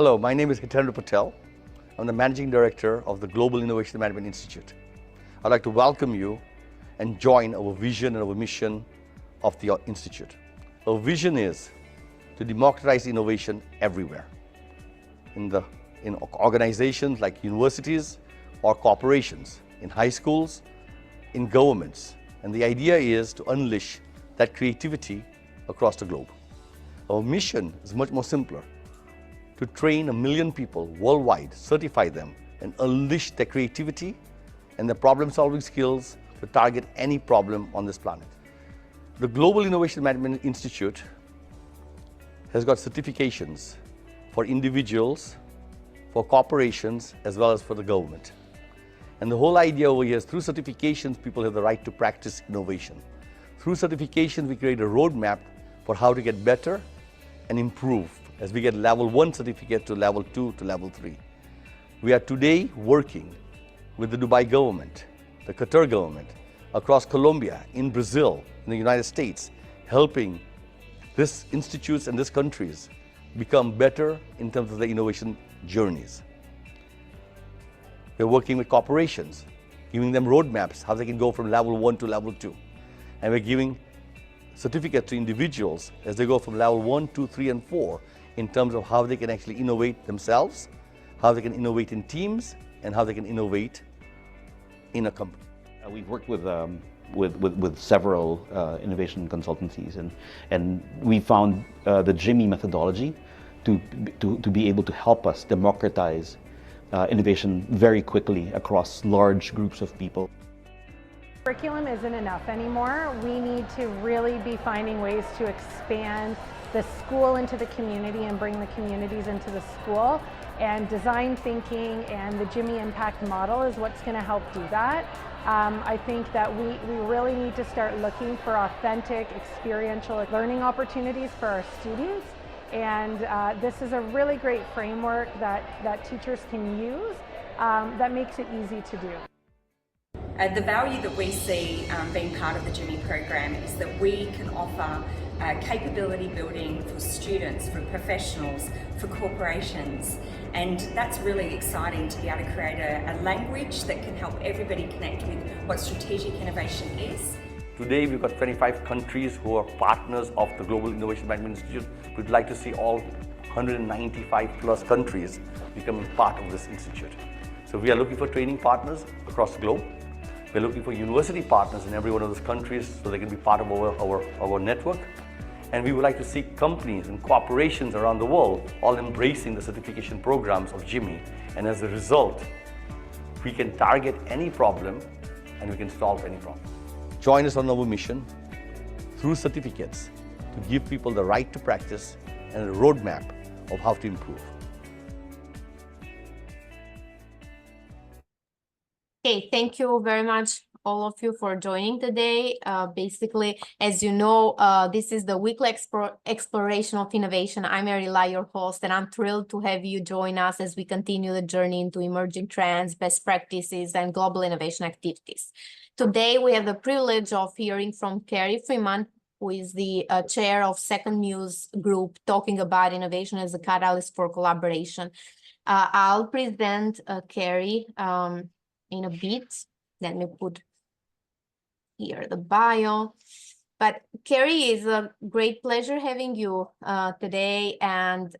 Hello, my name is Hitendra Patel. I'm the Managing Director of the Global Innovation Management Institute. I'd like to welcome you and join our vision and our mission of the Institute. Our vision is to democratize innovation everywhere. In organizations like universities or corporations, in high schools, in governments. And the idea is to unleash that creativity across the globe. Our mission is much more simpler: to train 1 million people worldwide, certify them, and unleash their creativity and their problem-solving skills to target any problem on this planet. The Global Innovation Management Institute has got certifications for individuals, for corporations, as well as for the government. And the whole idea over here is through certifications, people have the right to practice innovation. Through certifications, we create a roadmap for how to get better and improve as we get level 1 certificate to level 2 to level 3. We are today working with the Dubai government, the Qatar government, across Colombia, in Brazil, in the United States, helping these institutes and these countries become better in terms of their innovation journeys. We're working with corporations, giving them roadmaps, how they can go from level 1 to level 2. And we're giving certificates to individuals as they go from level 1, 2, 3, and 4 in terms of how they can actually innovate themselves, how they can innovate in teams, and how they can innovate in a company. We've worked with several innovation consultancies, and we found the GIMI methodology to be able to help us democratize innovation very quickly across large groups of people. Curriculum isn't enough anymore. We need to really be finding ways to expand the school into the community and bring the communities into the school. And design thinking and the GIMI impact model is what's going to help do that. I think that we really need to start looking for authentic, experiential learning opportunities for our students. And this is a really great framework that teachers can use that makes it easy to do. The value that we see being part of the GIMI program is that we can offer capability building for students, for professionals, for corporations, and that's really exciting to be able to create a language that can help everybody connect with what strategic innovation is. Today we've got 25 countries who are partners of the Global Innovation Management Institute. We'd like to see all 195 plus countries becoming part of this institute. So we are looking for training partners across the globe. We're looking for university partners in every one of those countries so they can be part of our network. And we would like to see companies and corporations around the world all embracing the certification programs of GIMI. And as a result, we can target any problem and we can solve any problem. Join us on our mission through certificates to give people the right to practice and a roadmap of how to improve. Okay, thank you very much, all of you, for joining today. Basically, as you know, this is the weekly exploration of innovation. I'm Arila, your host, and I'm thrilled to have you join us as we continue the journey into emerging trends, best practices, and global innovation activities. Today, we have the privilege of hearing from Carrie Freeman, who is the chair of SecondMuse Group, talking about innovation as a catalyst for collaboration. I'll present Carrie in a bit. Let me put here the bio. But Carrie, is a great pleasure having you today. And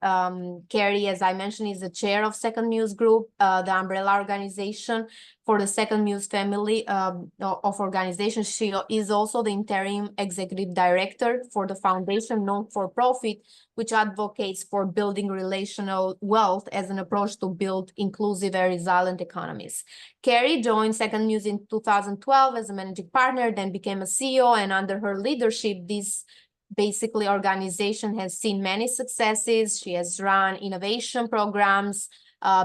Carrie, as I mentioned, is the chair of SecondMuse Group, the umbrella organization for the SecondMuse family of organizations. She is also the interim executive director for the foundation non-for-profit, which advocates for building relational wealth as an approach to build inclusive and resilient economies. Carrie joined SecondMuse in 2012 as a managing partner, then became a CEO, and under her leadership, this basically organization has seen many successes. She has run innovation programs,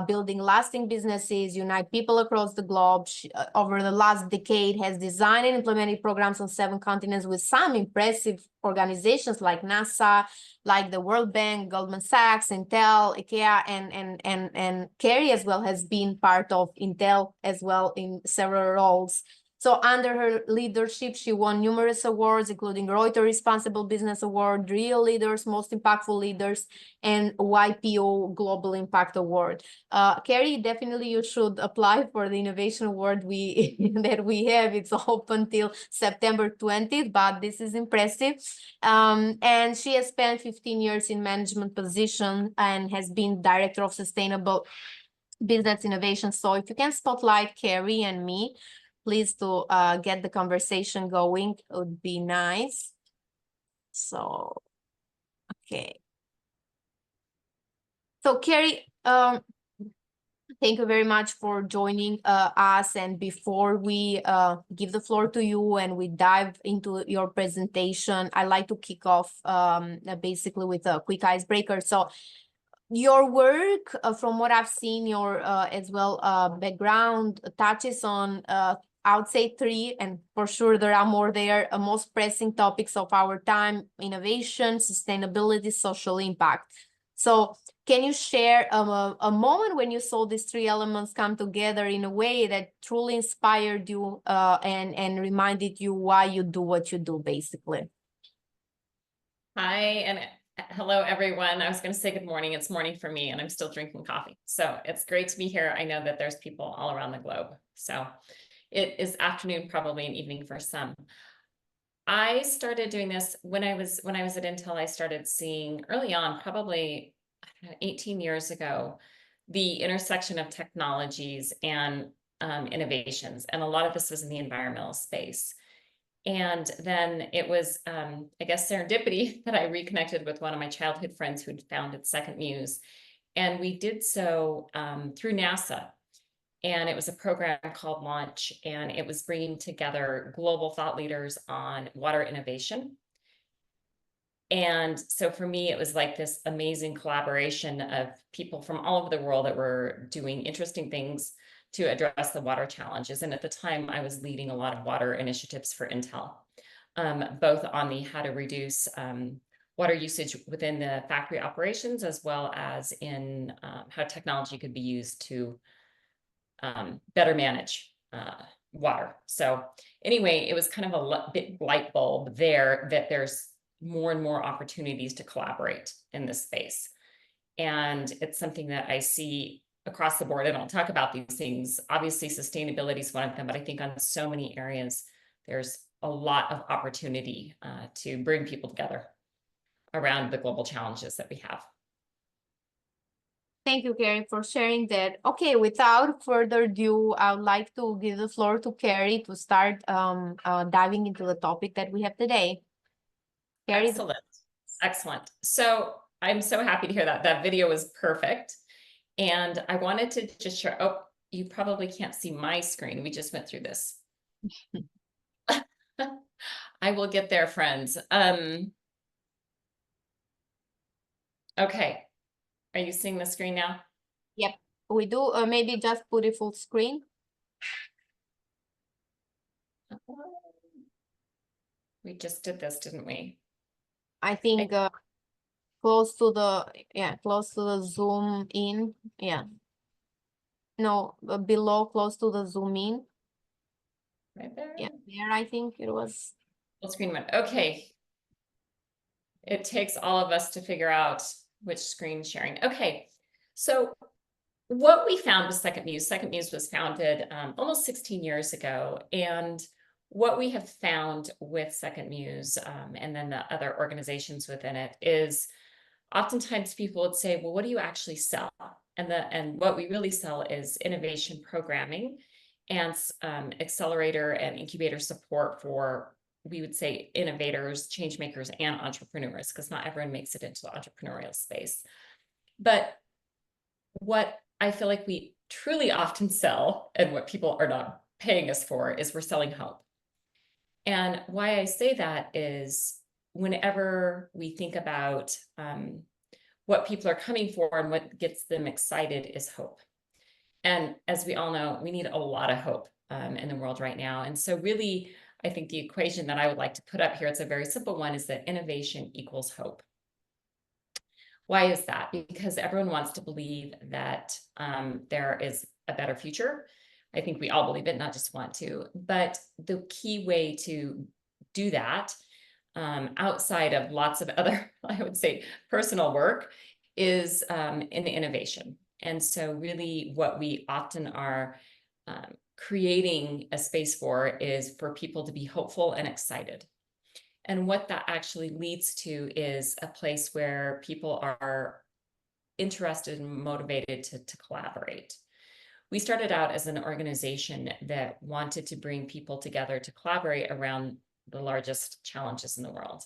building lasting businesses, unite people across the globe. She, over the last decade, has designed and implemented programs on 7 continents with some impressive organizations like NASA, like the World Bank, Goldman Sachs, Intel, IKEA, and Carrie as well has been part of Intel as well in several roles. So under her leadership, she won numerous awards, including Reuters Responsible Business Award, Real Leaders, Most Impactful Leaders, and YPO Global Impact Award. Carrie, definitely you should apply for the Innovation Award that we have. It's open till September 20th, but this is impressive. And she has spent 15 years in management position and has been Director of Sustainable Business Innovation. So if you can spotlight Carrie and me, please to get the conversation going, it would be nice. So, okay. So Carrie, thank you very much for joining us. And before we give the floor to you and we dive into your presentation, I'd like to kick off basically with a quick icebreaker. So your work, from what I've seen, your as well background touches on, I would say 3, and for sure there are more there, most pressing topics of our time: innovation, sustainability, social impact. So can you share a moment when you saw these 3 elements come together in a way that truly inspired you and reminded you why you do what you do, basically? Hi, and hello, everyone. I was going to say good morning. It's morning for me, and I'm still drinking coffee. So it's great to be here. I know that there's people all around the globe. So it is afternoon, probably an evening for some. I started doing this when I was at Intel. I started seeing early on, probably 18 years ago, the intersection of technologies and innovations. And a lot of this was in the environmental space. And then it was, I guess, serendipity that I reconnected with one of my childhood friends who'd founded SecondMuse. And we did so through NASA. And it was a program called Launch, and it was bringing together global thought leaders on water innovation. And so for me, it was like this amazing collaboration of people from all over the world that were doing interesting things to address the water challenges. And at the time, I was leading a lot of water initiatives for Intel, both on the how to reduce water usage within the factory operations, as well as in how technology could be used to better manage water. So anyway, it was kind of a big light bulb there that there's more and more opportunities to collaborate in this space. And it's something that I see across the board. And I'll talk about these things. Obviously, sustainability is one of them, but I think on so many areas, there's a lot of opportunity to bring people together around the global challenges that we have. Thank you, Carrie, for sharing that. Okay, without further ado, I would like to give the floor to Carrie to start diving into the topic that we have today. Carrie. Excellent. Excellent. So I'm so happy to hear that. That video was perfect. And I wanted to just share, oh, you probably can't see my screen. We just went through this. I will get there, friends. Okay. Are you seeing the screen now? Yep, we do. Maybe just put it full screen. We just did this, didn't we? I think close to the zoom in. Yeah. No, below, close to the zoom in. Right there? Yeah, there I think it was. Full screen went. Okay. It takes all of us to figure out which screen sharing. Okay. So what we found with SecondMuse was founded almost 16 years ago. And what we have found with SecondMuse and then the other organizations within it is oftentimes people would say, well, what do you actually sell? And what we really sell is innovation programming and accelerator and incubator support for, we would say, innovators, change makers, and entrepreneurs, because not everyone makes it into the entrepreneurial space. But what I feel like we truly often sell, and what people are not paying us for, is we're selling hope. And why I say that is whenever we think about what people are coming for and what gets them excited is hope. And as we all know, we need a lot of hope in the world right now. And so really, I think the equation that I would like to put up here, it's a very simple one, is that innovation equals hope. Why is that? Because everyone wants to believe that there is a better future. I think we all believe it, not just want to. But the key way to do that, outside of lots of other, I would say, personal work, is in the innovation. And so really what we often are creating a space for is for people to be hopeful and excited. And what that actually leads to is a place where people are interested and motivated to collaborate. We started out as an organization that wanted to bring people together to collaborate around the largest challenges in the world.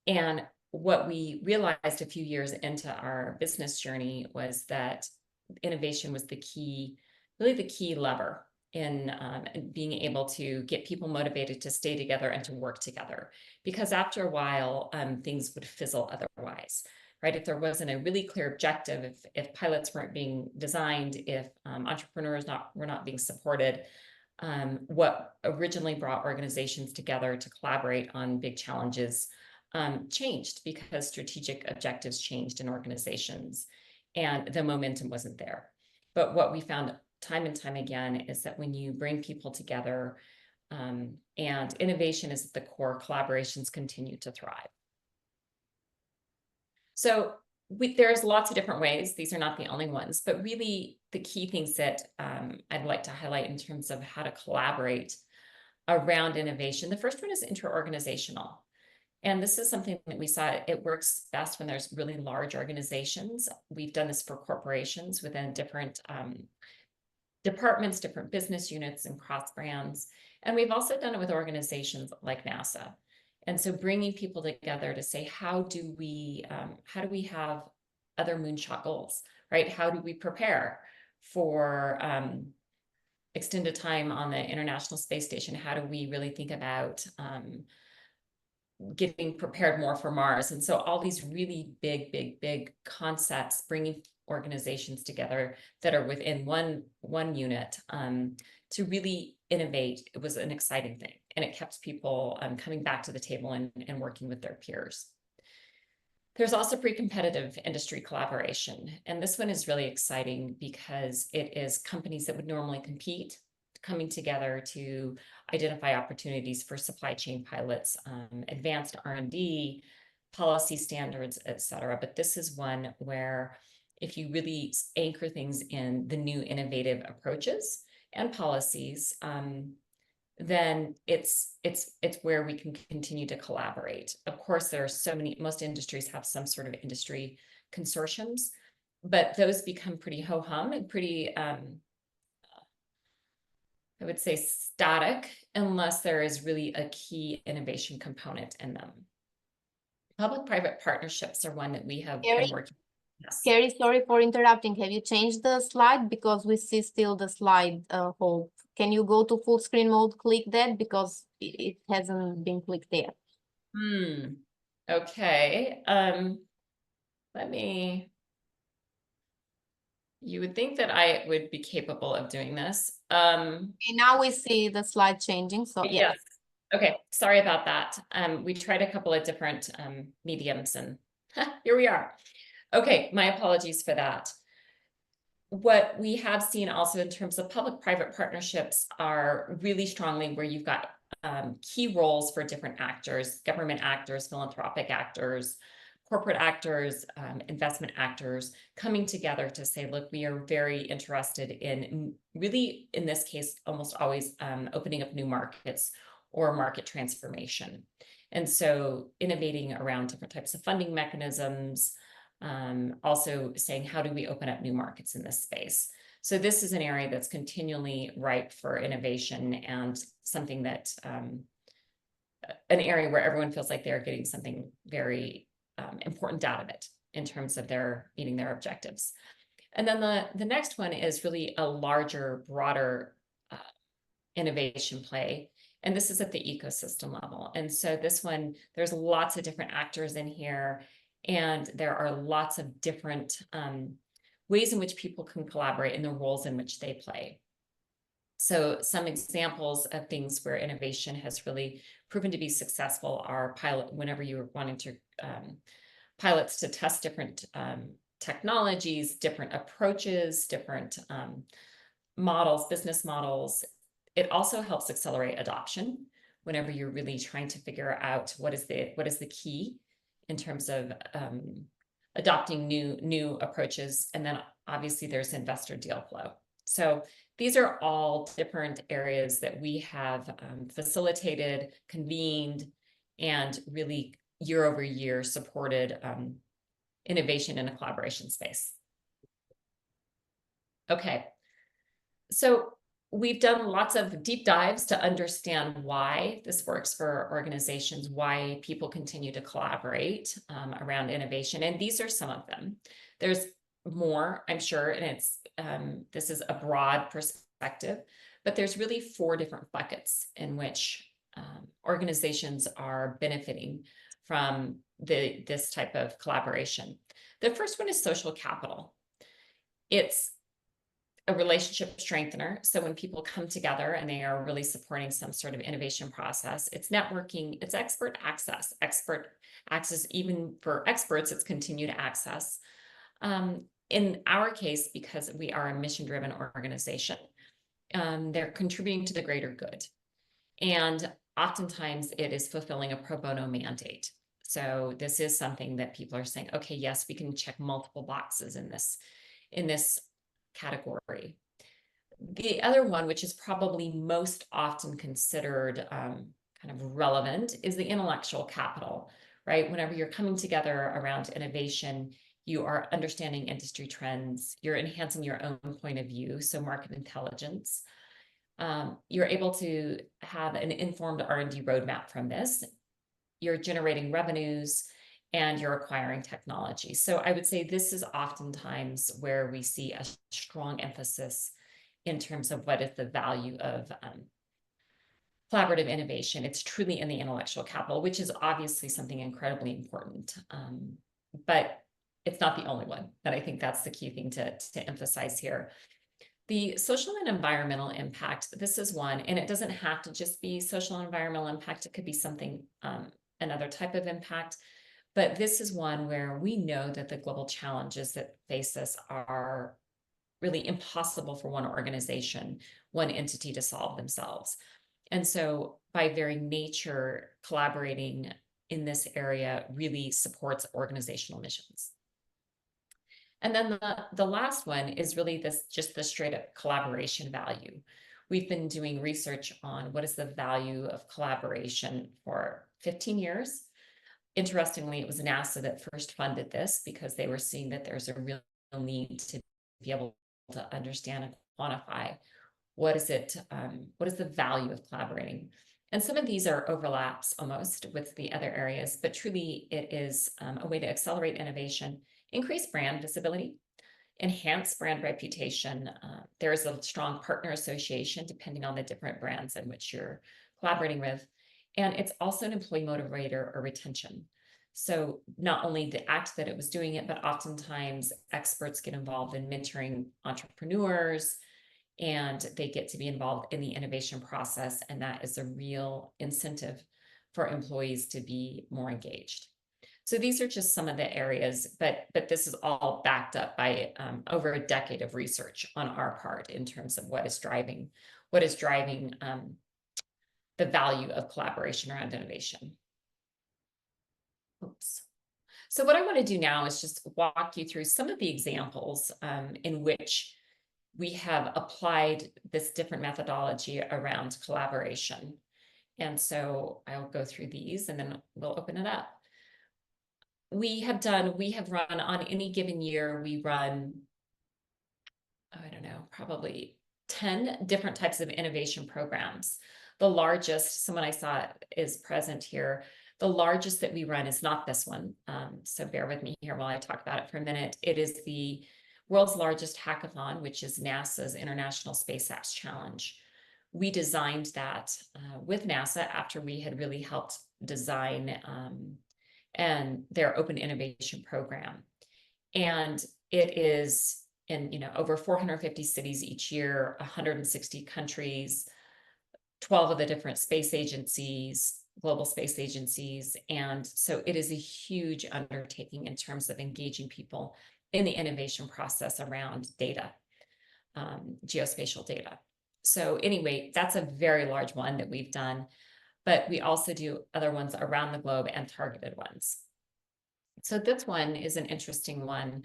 And what we realized a few years into our business journey was that innovation was the key, really the key lever in being able to get people motivated to stay together and to work together. Because after a while, things would fizzle otherwise, right? If there wasn't a really clear objective, if pilots weren't being designed, if entrepreneurs were not being supported, what originally brought organizations together to collaborate on big challenges changed because strategic objectives changed in organizations and the momentum wasn't there. But what we found time and time again is that when you bring people together and innovation is at the core, collaborations continue to thrive. So there's lots of different ways. These are not the only ones, but really the key things that I'd like to highlight in terms of how to collaborate around innovation. The first one is interorganizational. And this is something that we saw, it works best when there's really large organizations. We've done this for corporations within different departments, different business units and cross brands. And we've also done it with organizations like NASA. And so bringing people together to say, how do we have other moonshot goals, right? How do we prepare for extended time on the International Space Station? How do we really think about getting prepared more for Mars? And so all these really big concepts, bringing organizations together that are within one unit to really innovate, it was an exciting thing. And it kept people coming back to the table and working with their peers. There's also pre-competitive industry collaboration. And this one is really exciting because it is companies that would normally compete coming together to identify opportunities for supply chain pilots, advanced R&D, policy standards, et cetera. But this is one where if you really anchor things in the new innovative approaches and policies, then it's where we can continue to collaborate. Of course, there are so many, most industries have some sort of industry consortiums, but those become pretty ho-hum and pretty, I would say, static unless there is really a key innovation component in them. Public-private partnerships are one that we have been working. Yes. Carrie, sorry for interrupting. Have you changed the slide? Because we see still the slide hold. Can you go to full screen mode, click that? Because it hasn't been clicked there. Okay. Let me... You would think that I would be capable of doing this. Okay, now we see the slide changing, so yes. Okay, sorry about that. We tried a couple of different mediums and here we are. Okay, my apologies for that. What we have seen also in terms of public-private partnerships are really strongly where you've got key roles for different actors, government actors, philanthropic actors, corporate actors, investment actors coming together to say, look, we are very interested in really, in this case, almost always opening up new markets or market transformation. And so innovating around different types of funding mechanisms, also saying, how do we open up new markets in this space? So this is an area that's continually ripe for innovation and something that, an area where everyone feels like they're getting something very important out of it in terms of their meeting their objectives. And then the next one is really a larger, broader innovation play. And this is at the ecosystem level. And so this one, there's lots of different actors in here. And there are lots of different ways in which people can collaborate and the roles in which they play. So some examples of things where innovation has really proven to be successful are whenever you're wanting to pilots to test different technologies, different approaches, different models, business models. It also helps accelerate adoption whenever you're really trying to figure out what is the key in terms of adopting new approaches. And then obviously there's investor deal flow. So these are all different areas that we have facilitated, convened, and really year over year supported innovation in a collaboration space. Okay, so we've done lots of deep dives to understand why this works for organizations, why people continue to collaborate around innovation, and these are some of them. There's more, I'm sure, and this is a broad perspective, but there's really 4 different buckets in which organizations are benefiting from this type of collaboration. The first one is social capital. It's a relationship strengthener. So when people come together and they are really supporting some sort of innovation process, it's networking, it's expert access, even for experts, it's continued access. In our case, because we are a mission-driven organization, they're contributing to the greater good. And oftentimes it is fulfilling a pro bono mandate. So this is something that people are saying, okay, yes, we can check multiple boxes in this category. The other one, which is probably most often considered kind of relevant, is the intellectual capital, right? Whenever you're coming together around innovation, you are understanding industry trends, you're enhancing your own point of view, so market intelligence. You're able to have an informed R&D roadmap from this. You're generating revenues, and you're acquiring technology. So I would say this is oftentimes where we see a strong emphasis in terms of what is the value of collaborative innovation. It's truly in the intellectual capital, which is obviously something incredibly important. But it's not the only one, but I think that's the key thing to emphasize here. The social and environmental impact, this is one, and it doesn't have to just be social and environmental impact. It could be something, another type of impact. But this is one where we know that the global challenges that face us are really impossible for one organization, one entity to solve themselves. And so by very nature, collaborating in this area really supports organizational missions. And then the last one is really just the straight up collaboration value. We've been doing research on what is the value of collaboration for 15 years. Interestingly, it was NASA that first funded this because they were seeing that there's a real need to be able to understand and quantify what is the value of collaborating. And some of these are overlaps almost with the other areas, but truly it is a way to accelerate innovation, increase brand visibility, enhance brand reputation. There is a strong partner association depending on the different brands in which you're collaborating with. And it's also an employee motivator or retention. So not only the act that it was doing it, but oftentimes experts get involved in mentoring entrepreneurs, and they get to be involved in the innovation process. And that is a real incentive for employees to be more engaged. So these are just some of the areas, but this is all backed up by over a decade of research on our part in terms of what is driving the value of collaboration around innovation. Oops. So what I want to do now is just walk you through some of the examples in which we have applied this different methodology around collaboration. And so I'll go through these and then we'll open it up. We have run on any given year, we run, I don't know, probably 10 different types of innovation programs. The largest, someone I saw is present here, the largest that we run is not this one. So bear with me here while I talk about it for a minute. It is the world's largest hackathon, which is NASA's International Space Apps Challenge. We designed that with NASA after we had really helped design and their open innovation program. And it is in over 450 cities each year, 160 countries, 12 of the different space agencies, global space agencies. And so it is a huge undertaking in terms of engaging people in the innovation process around data. geospatial data. So anyway, that's a very large one that we've done, but we also do other ones around the globe and targeted ones. So this one is an interesting one.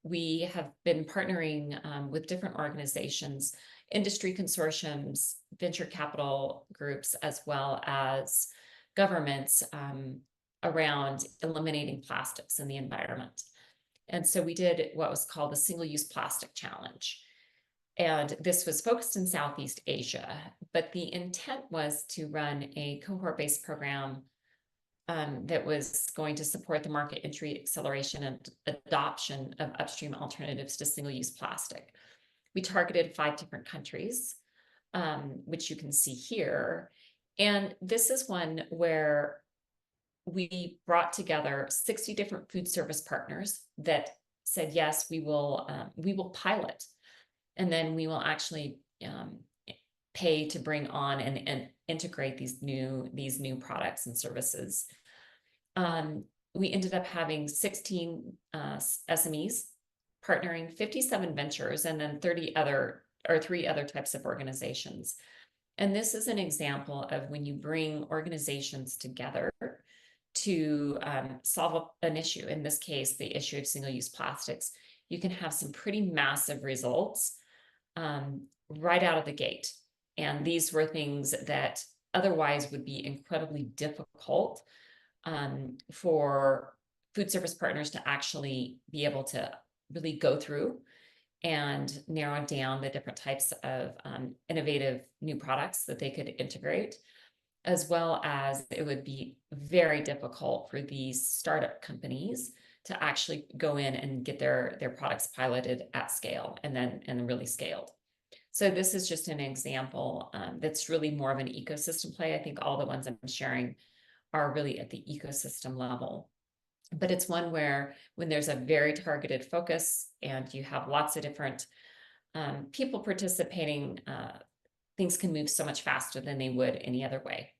We have been partnering with different organizations, industry consortiums, venture capital groups, as well as governments around eliminating plastics in the environment. And so we did what was called the Single-Use Plastic Challenge. And this was focused in Southeast Asia, but the intent was to run a cohort-based program that was going to support the market entry, acceleration, and adoption of upstream alternatives to single-use plastic. We targeted 5 different countries, which you can see here. And this is one where we brought together 60 different food service partners that said, yes, we will pilot, and then we will actually pay to bring on and integrate these new products and services. We ended up having 16 SMEs partnering, 57 ventures, and then 3 other types of organizations. And this is an example of when you bring organizations together to solve an issue, in this case, the issue of single-use plastics, you can have some pretty massive results right out of the gate. And these were things that otherwise would be incredibly difficult for food service partners to actually be able to really go through and narrow down the different types of innovative new products that they could integrate, as well as it would be very difficult for these startup companies to actually go in and get their products piloted at scale and really scaled. So this is just an example that's really more of an ecosystem play. I think all the ones I'm sharing are really at the ecosystem level. But it's one where when there's a very targeted focus and you have lots of different people participating, things can move so much faster than they would any other way.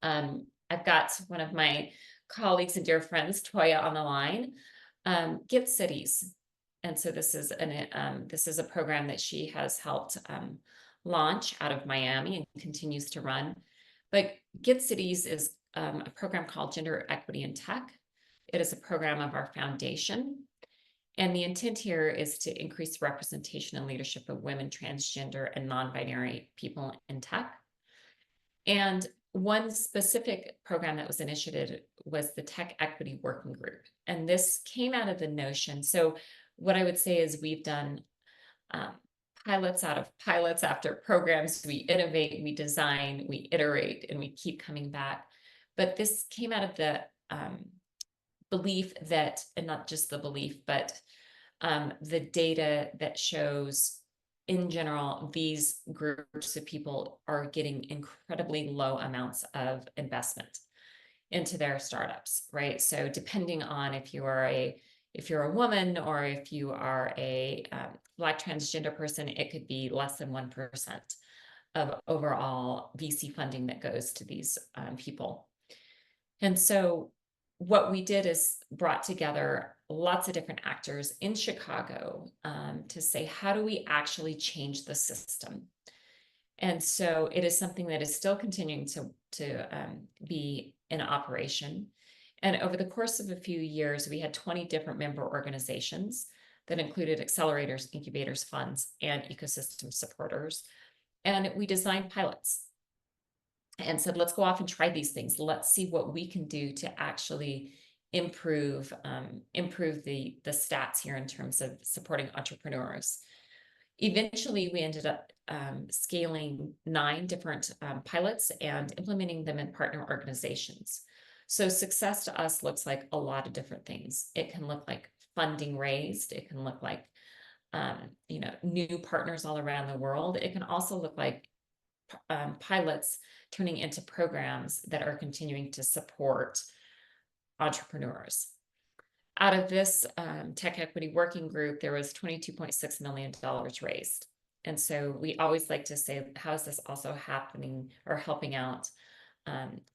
I've got one of my colleagues and dear friends, Toya, on the line. Get Cities. And so this is a program that she has helped launch out of Miami and continues to run. But Get Cities is a program called Gender Equity in Tech. It is a program of our foundation. And the intent here is to increase representation and leadership of women, transgender, and non-binary people in tech. And one specific program that was initiated was the Tech Equity Working Group. And this came out of the notion. So what I would say is we've done pilots out of pilots after programs. We innovate, we design, we iterate, and we keep coming back. But this came out of the belief that, and not just the belief, but the data that shows in general, these groups of people are getting incredibly low amounts of investment into their startups, right? So depending on if you're a woman or if you are a Black transgender person, it could be less than 1% of overall VC funding that goes to these people. And so what we did is brought together lots of different actors in Chicago to say, how do we actually change the system? And so it is something that is still continuing to be in operation. And over the course of a few years, we had 20 different member organizations that included accelerators, incubators, funds, and ecosystem supporters. And we designed pilots and said, let's go off and try these things. Let's see what we can do to actually improve the stats here in terms of supporting entrepreneurs. Eventually, we ended up scaling 9 different pilots and implementing them in partner organizations. So success to us looks like a lot of different things. It can look like funding raised. It can look like new partners all around the world. It can also look like pilots turning into programs that are continuing to support entrepreneurs. Out of this Tech Equity Working Group, there was $22.6 million raised. And so we always like to say, how is this also happening or helping out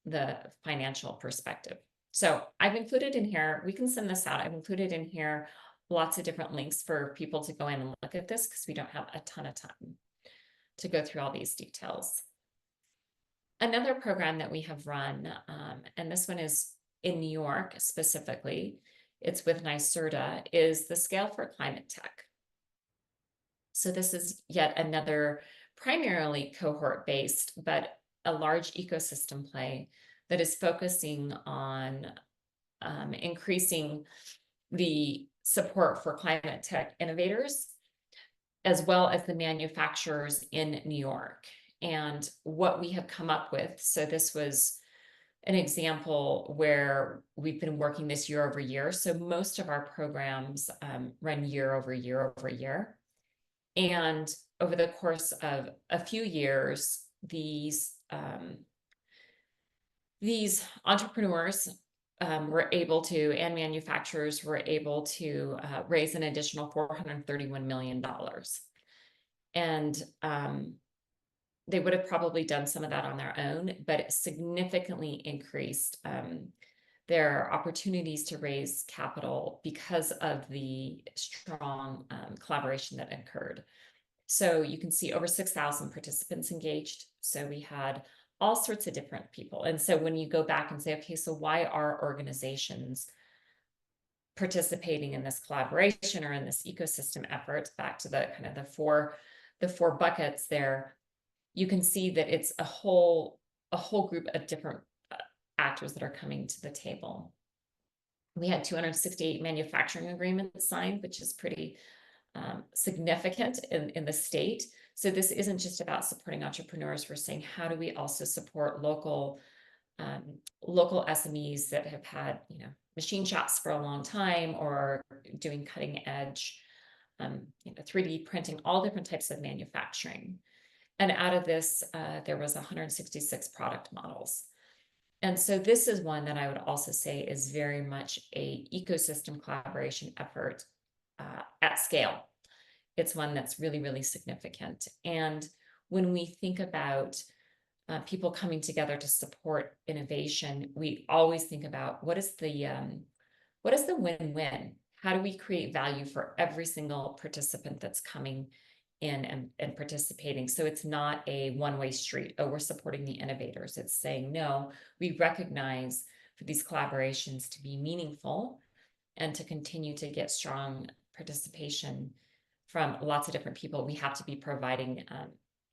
the financial perspective? So I've included in here, we can send this out. I've included in here lots of different links for people to go in and look at this because we don't have a ton of time to go through all these details. Another program that we have run, and this one is in New York specifically, it's with NYSERDA, is the Scale for Climate Tech. So this is yet another primarily cohort-based, but a large ecosystem play that is focusing on increasing the support for climate tech innovators, as well as the manufacturers in New York. And what we have come up with, so this was an example where we've been working this year over year. So most of our programs run year over year over year. And over the course of a few years, these entrepreneurs were able to, and manufacturers were able to raise an additional $431 million. And they would have probably done some of that on their own, but it significantly increased their opportunities to raise capital because of the strong collaboration that occurred. So you can see over 6,000 participants engaged. So we had all sorts of different people. And so when you go back and say, okay, so why are organizations participating in this collaboration or in this ecosystem effort, back to the kind of the four buckets there, you can see that it's a whole group of different actors that are coming to the table. We had 268 manufacturing agreements signed, which is pretty significant in the state. So this isn't just about supporting entrepreneurs. We're saying, how do we also support local SMEs that have had, machine shops for a long time, or doing cutting edge, 3D printing, all different types of manufacturing. And out of this, there was 166 product models. And so this is one that I would also say is very much a ecosystem collaboration effort at scale. It's one that's really, really significant. And when we think about people coming together to support innovation, we always think about what is the win-win? How do we create value for every single participant that's coming in and participating? So it's not a one-way street. Oh, we're supporting the innovators. It's saying, no, we recognize for these collaborations to be meaningful and to continue to get strong participation from lots of different people, we have to be providing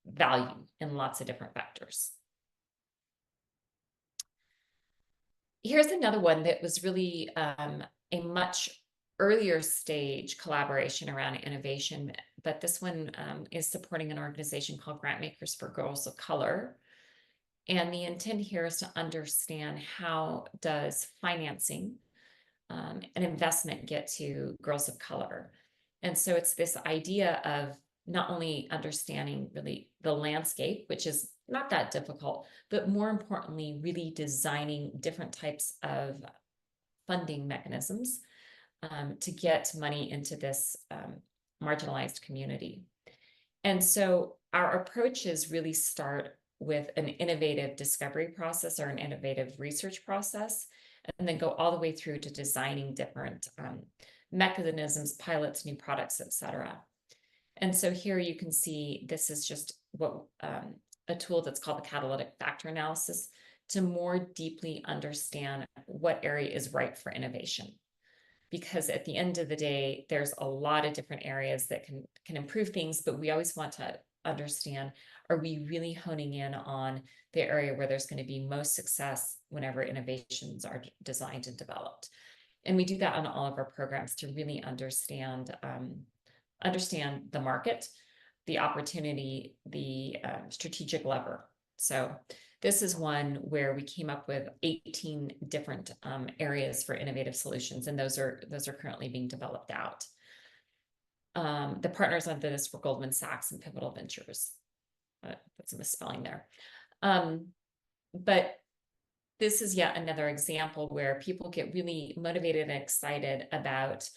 value in lots of different vectors. Here's another one that was really a much earlier stage collaboration around innovation, but this one is supporting an organization called Grantmakers for Girls of Color. And the intent here is to understand, how does financing and investment get to girls of color? And so it's this idea of not only understanding really the landscape, which is not that difficult, but more importantly, really designing different types of funding mechanisms to get money into this marginalized community. And so our approaches really start with an innovative discovery process or an innovative research process, and then go all the way through to designing different mechanisms, pilots, new products, etc. And so here you can see this is just what a tool that's called the catalytic factor analysis, to more deeply understand what area is ripe for innovation. Because at the end of the day, there's a lot of different areas that can improve things, but we always want to understand, are we really honing in on the area where there's going to be most success whenever innovations are designed and developed? And we do that on all of our programs to really understand the market, the opportunity, the strategic lever. So this is one where we came up with 18 different areas for innovative solutions, and those are currently being developed out. The partners under this were Goldman Sachs and Pivotal Ventures. That's a misspelling there. But this is yet another example where people get really motivated and excited about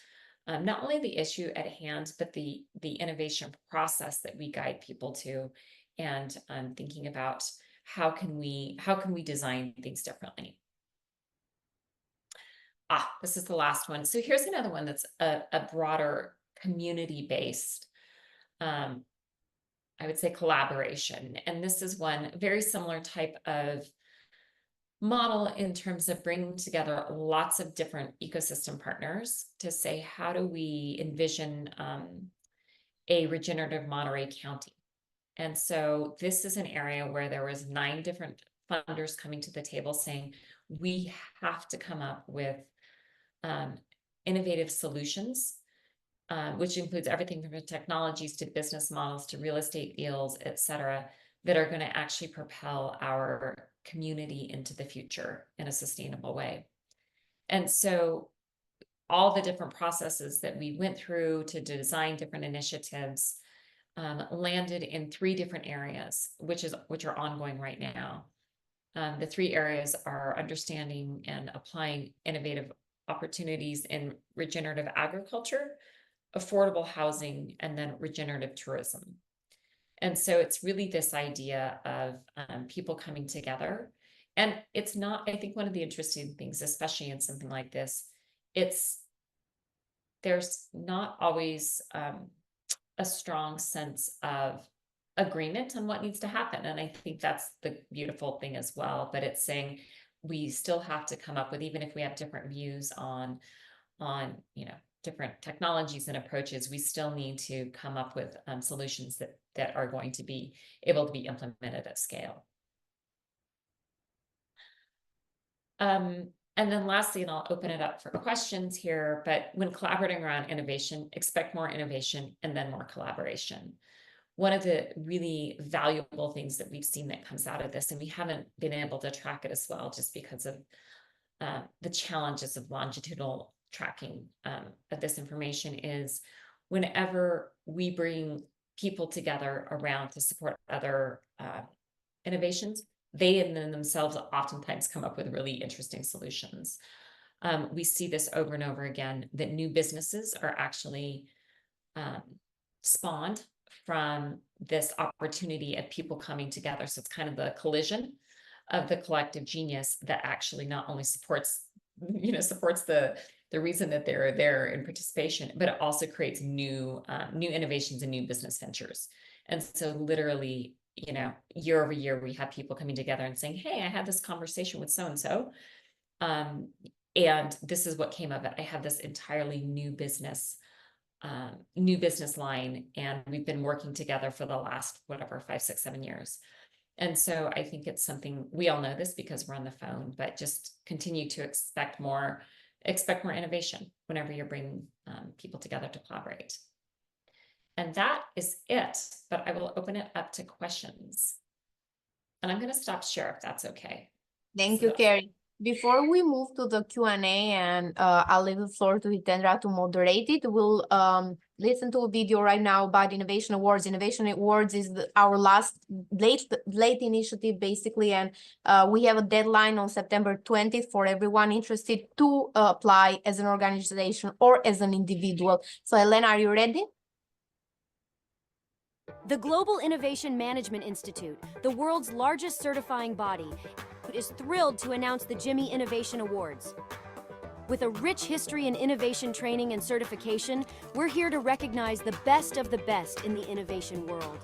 not only the issue at hand, but the innovation process that we guide people to, and thinking about how can we design things differently. This is the last one. So here's another one that's a broader community-based, I would say, collaboration. And this is one very similar type of model in terms of bringing together lots of different ecosystem partners to say, how do we envision a regenerative Monterey County? And so this is an area where there was 9 different funders coming to the table saying, we have to come up with innovative solutions, which includes everything from technologies to business models to real estate deals, et cetera, that are going to actually propel our community into the future in a sustainable way. And so all the different processes that we went through to design different initiatives landed in 3 different areas, which are ongoing right now. The 3 areas are understanding and applying innovative opportunities in regenerative agriculture, affordable housing, and then regenerative tourism. And so it's really this idea of people coming together. And it's not, I think one of the interesting things, especially in something like this, there's not always a strong sense of agreement on what needs to happen. And I think that's the beautiful thing as well. But it's saying we still have to come up with, even if we have different views on different technologies and approaches, we still need to come up with solutions that are going to be able to be implemented at scale. And then lastly, and I'll open it up for questions here, but when collaborating around innovation, expect more innovation and then more collaboration. One of the really valuable things that we've seen that comes out of this, and we haven't been able to track it as well just because of the challenges of longitudinal tracking of this information, is whenever we bring people together around to support other innovations, they in themselves oftentimes come up with really interesting solutions. We see this over and over again, that new businesses are actually spawned from this opportunity of people coming together. So it's kind of the collision of the collective genius that actually not only supports the reason that they're there in participation, but it also creates new innovations and new business ventures. And so literally, year over year, we have people coming together and saying, hey, I had this conversation with so-and-so, and this is what came of it. I have this entirely new business line, and we've been working together for the last, 5, 6, 7 years. And so I think it's something, we all know this because we're on the phone, but just continue to expect more innovation whenever you're bringing people together to collaborate. And that is it, but I will open it up to questions. And I'm going to stop share if that's okay. Thank you, Carrie. Before we move to the Q&A, and I'll leave the floor to Hitendra to moderate it, we'll listen to a video right now about Innovation Awards. Innovation Awards is our last late initiative, basically, and we have a deadline on September 20th for everyone interested to apply as an organization or as an individual. So, Elena, are you ready? The Global Innovation Management Institute, the world's largest certifying body, is thrilled to announce the GIMI Innovation Awards. With a rich history in innovation training and certification, we're here to recognize the best of the best in the innovation world.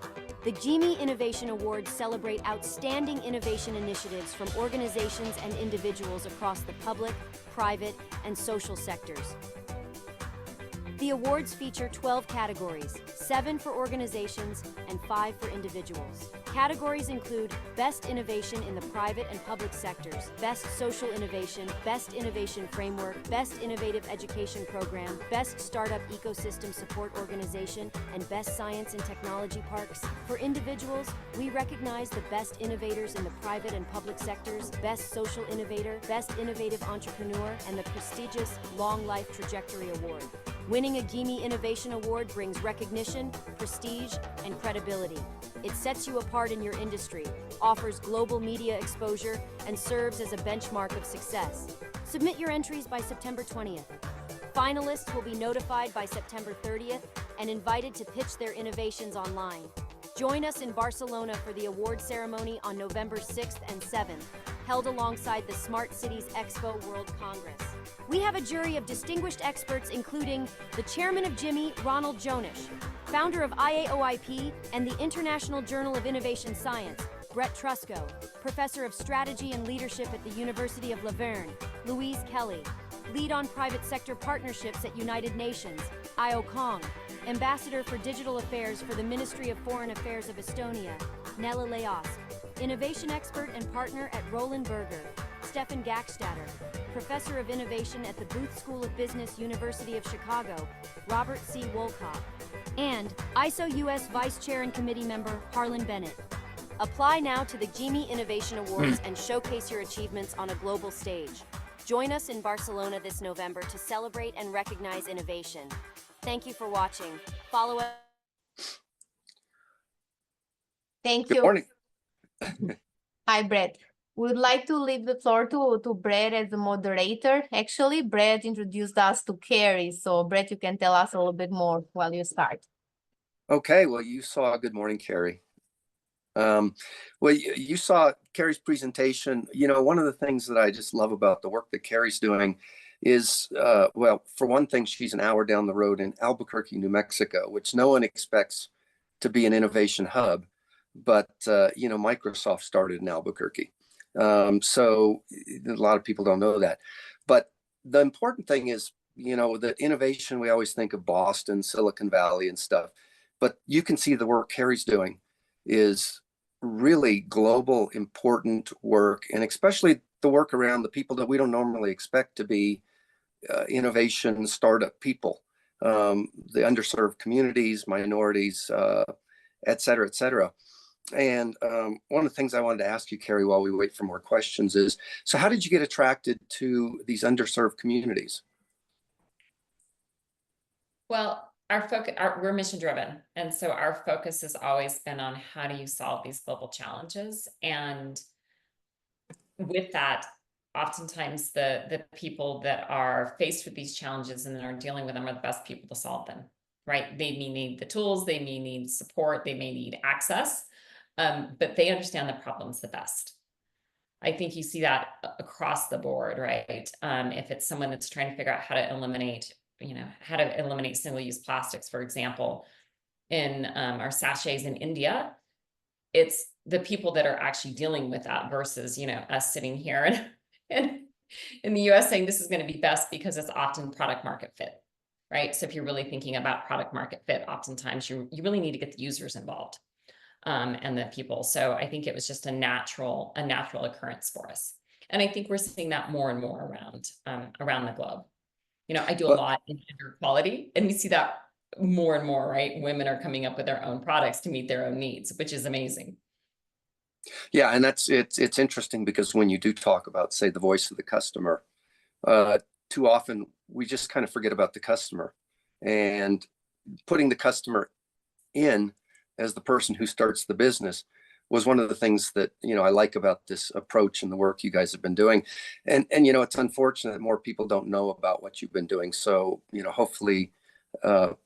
The GIMI Innovation Awards celebrate outstanding innovation initiatives from organizations and individuals across the public, private, and social sectors. The awards feature 12 categories, 7 for organizations and 5 for individuals. Categories include Best Innovation in the Private and Public Sectors, Best Social Innovation, Best Innovation Framework, Best Innovative Education Program, Best Startup Ecosystem Support Organization, and Best Science and Technology Parks. For individuals, we recognize the best innovators in the private and public sectors, Best Social Innovator, Best Innovative Entrepreneur, and the prestigious Long Life Trajectory Award. Winning a GIMI Innovation Award brings recognition, prestige, and credibility. It sets you apart in your industry, offers global media exposure, and serves as a benchmark of success. Submit your entries by September 20th. Finalists will be notified by September 30th and invited to pitch their innovations online. Join us in Barcelona for the award ceremony on November 6th and 7th. held alongside the Smart Cities Expo World Congress. We have a jury of distinguished experts including the chairman of GIMI, Ronald Jonish, founder of IAOIP and the International Journal of Innovation Science, Brett Trusco, professor of strategy and leadership at the University of Laverne, Louise Kelly, lead on private sector partnerships at United Nations, Io Kong, ambassador for digital affairs for the Ministry of Foreign Affairs of Estonia, Nella Leosk, innovation expert and partner at Roland Berger, Stefan Gackstatter, professor of innovation at the Booth School of Business, University of Chicago, Robert C. Wolcott, and ISO US Vice Chair and Committee Member Harlan Bennett. Apply now to the GIMI Innovation Awards and showcase your achievements on a global stage. Join us in Barcelona this November to celebrate and recognize innovation. Thank you for watching. Follow us. Thank Good you. morning. Hi, Brett. We would like to leave the floor to Brett as the moderator. Actually, Brett introduced us to Carrie. So, Brett, you can tell us a little bit more while you start. Okay, well, you saw, good morning, Carrie. Well, you saw Carrie's presentation. You know, one of the things that I just love about the work that Carrie's doing is, well, for one thing, she's an hour down the road in Albuquerque, New Mexico, which no one expects to be an innovation hub. But, you know, Microsoft started in Albuquerque. So a lot of people don't know that. But the important thing is, you know, the innovation, we always think of Boston, Silicon Valley and stuff. But you can see the work Carrie's doing is really global, important work, and especially the work around the people that we don't normally expect to be innovation startup people, the underserved communities, minorities, et cetera, et cetera. And one of the things I wanted to ask you, Carrie, while we wait for more questions is, so how did you get attracted to these underserved communities? Well, our focus, we're mission driven. And so our focus has always been on how do you solve these global challenges? And with that, oftentimes the people that are faced with these challenges and are dealing with them are the best people to solve them, right? They may need the tools, they may need support, they may need access, but they understand the problems the best. I think you see that across the board, right? If it's someone that's trying to figure out how to eliminate single-use plastics, for example, in our sachets in India, it's the people that are actually dealing with that versus, you know, us sitting here and in the US saying this is going to be best because it's often product market fit, right? So if you're really thinking about product market fit, oftentimes you really need to get the users involved and the people. So I think it was just a natural occurrence for us. And I think we're seeing that more and more around the globe. You know, I do a lot in gender equality, and we see that more and more, right? Women are coming up with their own products to meet their own needs, which is amazing. Yeah, and it's interesting because when you do talk about, say, the voice of the customer, too often we just kind of forget about the customer, and putting the customer in as the person who starts the business was one of the things that, you know, I like about this approach and the work you guys have been doing. And you know, it's unfortunate that more people don't know about what you've been doing. So, you know, hopefully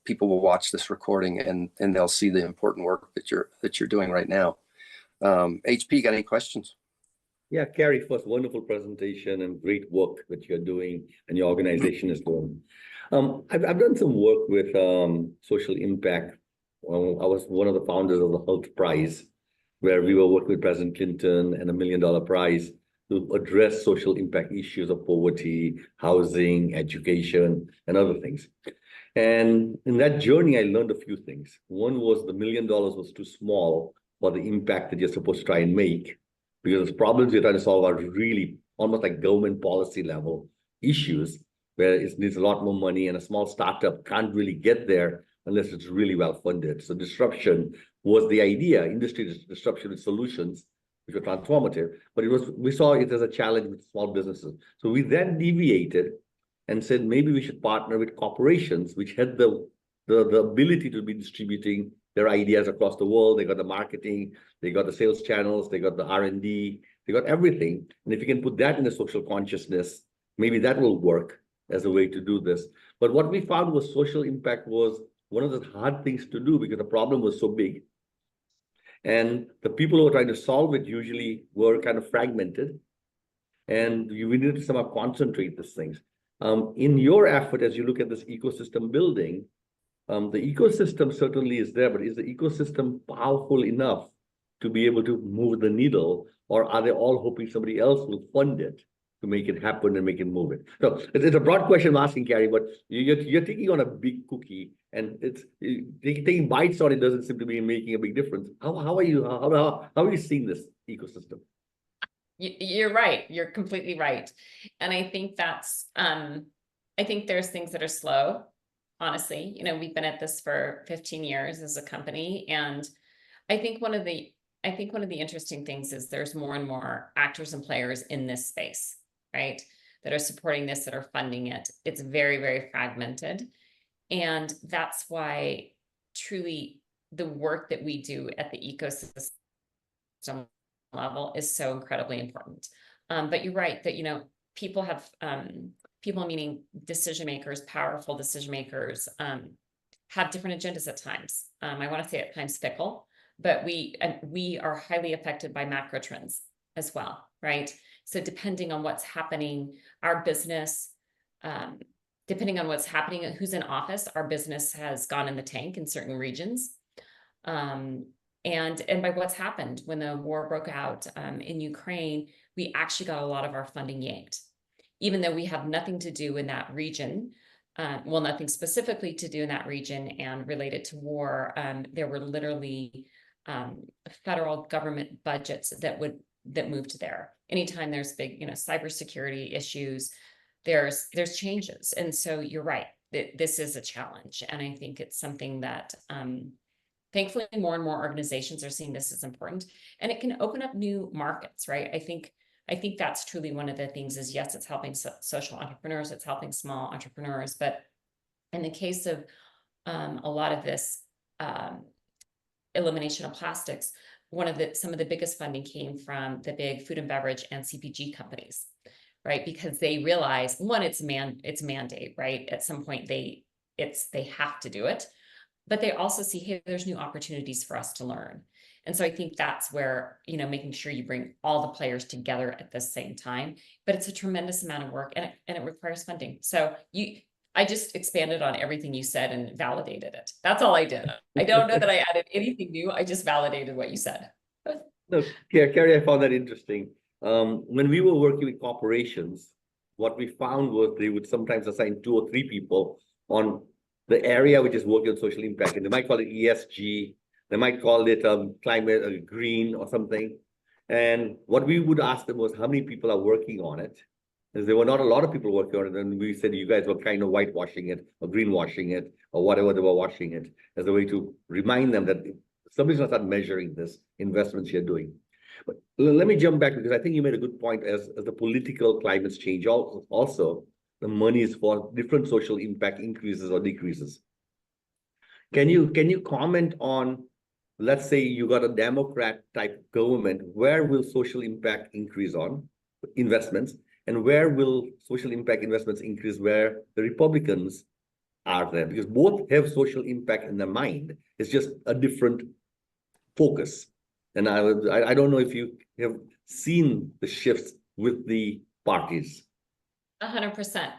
people will watch this recording and they'll see the important work that you're doing right now. HP, got any questions? Yeah, Carrie, first, wonderful presentation and great work that you're doing and your organization is doing. I've done some work with social impact. I was one of the founders of the Health Prize, where we were working with President Clinton and $1 million prize to address social impact issues of poverty, housing, education, and other things. And in that journey, I learned a few things. One was the $1 million was too small for the impact that you're supposed to try and make, because the problems you're trying to solve are really almost like government policy level issues, where it needs a lot more money and a small startup can't really get there unless it's really well funded. So disruption was the idea, industry disruption with solutions, which were transformative, but we saw it as a challenge with small businesses. So we then deviated and said, maybe we should partner with corporations, which had the ability to be distributing their ideas across the world. They got the marketing, they got the sales channels, they got the R&D, they got everything. And if you can put that in the social consciousness, maybe that will work as a way to do this. But what we found was social impact was one of the hard things to do because the problem was so big. And the people who were trying to solve it usually were kind of fragmented. and we need to somehow concentrate these things. In your effort, as you look at this ecosystem building, the ecosystem certainly is there, but is the ecosystem powerful enough to be able to move the needle, or are they all hoping somebody else will fund it to make it happen and make it move it? So it's a broad question I'm asking, Carrie, but you're taking on a big cookie, and it's taking bites on it doesn't seem to be making a big difference. How are you seeing this ecosystem? You're right. You're completely right. And I think that's, I think there's things that are slow, honestly. You know, we've been at this for 15 years as a company. And I think one of the interesting things is there's more and more actors and players in this space, right? That are supporting this, that are funding it. It's very, very fragmented. And that's why truly the work that we do at the ecosystem level is so incredibly important. But you're right that, you know, people have, people meaning decision makers, powerful decision makers, have different agendas at times. I want to say at times fickle, but we are highly affected by macro trends as well, right? So depending on what's happening, our business, depending on what's happening, who's in office, our business has gone in the tank in certain regions. And by what's happened when the war broke out in Ukraine, we actually got a lot of our funding yanked, even though we have nothing to do in that region. Well, nothing specifically to do in that region and related to war. There were literally federal government budgets that moved there. Anytime there's big, you know, cybersecurity issues, there's changes. And so you're right, this is a challenge. And I think it's something that thankfully more and more organizations are seeing this as important, and it can open up new markets, right? I think that's truly one of the things is, yes, it's helping social entrepreneurs, it's helping small entrepreneurs, but in the case of a lot of this elimination of plastics, some of the biggest funding came from the big food and beverage and CPG companies, right? Because they realize, one, it's mandate, right? At some point they have to do it, but they also see, hey, there's new opportunities for us to learn. And so I think that's where, you know, making sure you bring all the players together at the same time, but it's a tremendous amount of work and it requires funding. So I just expanded on everything you said and validated it. That's all I did. I don't know that I added anything new. I just validated what you said. No, yeah, Carrie, I found that interesting. When we were working with corporations, what we found was they would sometimes assign 2 or 3 people on the area which is working on social impact, and they might call it ESG, they might call it climate green or something. And what we would ask them was how many people are working on it. Because there were not a lot of people working on it, and we said you guys were kind of whitewashing it or greenwashing it or whatever they were washing it, as a way to remind them that somebody's going to start measuring this investments you're doing. But let me jump back, because I think you made a good point. As the political climates change, also the money is for different social impact increases or decreases. Can you comment on, let's say you got a Democrat type government, where will social impact increase on investments, and where will social impact investments increase where the Republicans are there? Because both have social impact in their mind. It's just a different focus. And I don't know if you have seen the shifts with the parties. 100%.